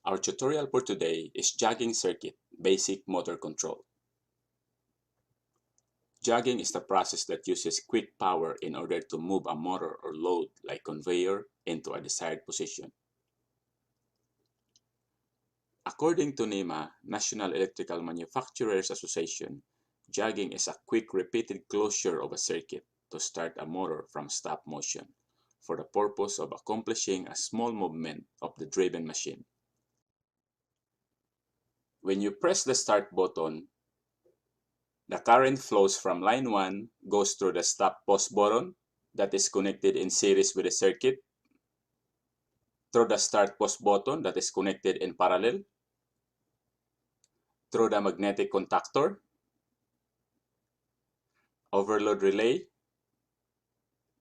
Our tutorial for today is jogging circuit, basic motor control. Jogging is the process that uses quick power in order to move a motor or load like conveyor into a desired position. According to NEMA, National Electrical Manufacturers Association, jogging is a quick repeated closure of a circuit to start a motor from stop motion for the purpose of accomplishing a small movement of the driven machine. When you press the start button, the current flows from line 1, goes through the stop pause button that is connected in series with the circuit, through the start pause button that is connected in parallel, through the magnetic contactor, overload relay,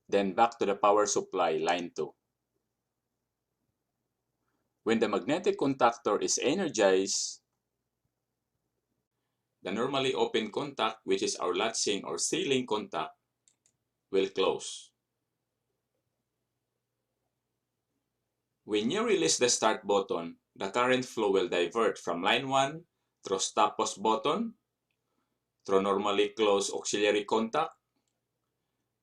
then back to the power supply line 2. When the magnetic contactor is energized, the normally open contact, which is our latching or sealing contact, will close. When you release the start button, the current flow will divert from line 1 through stop pause button, through normally closed auxiliary contact,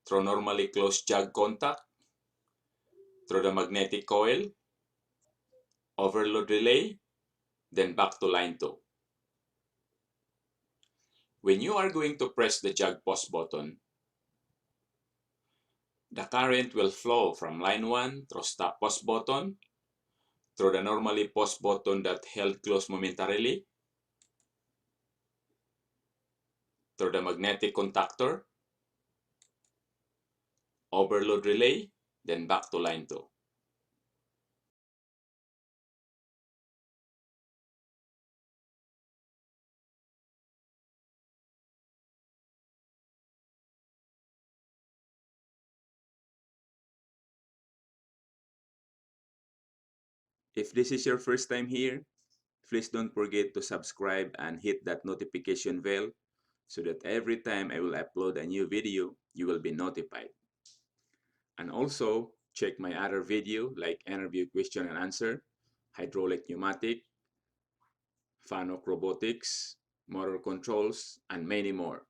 through normally closed jog contact, through the magnetic coil, overload relay, then back to line 2. When you are going to press the jog pause button, the current will flow from line 1 through stop pause button, through the normally pause button that held closed momentarily, through the magnetic contactor, overload relay, then back to line 2. If this is your first time here, please don't forget to subscribe and hit that notification bell so that every time I will upload a new video, you will be notified. And also, check my other video like interview question and answer, hydraulic pneumatic, fan of robotics, motor controls, and many more.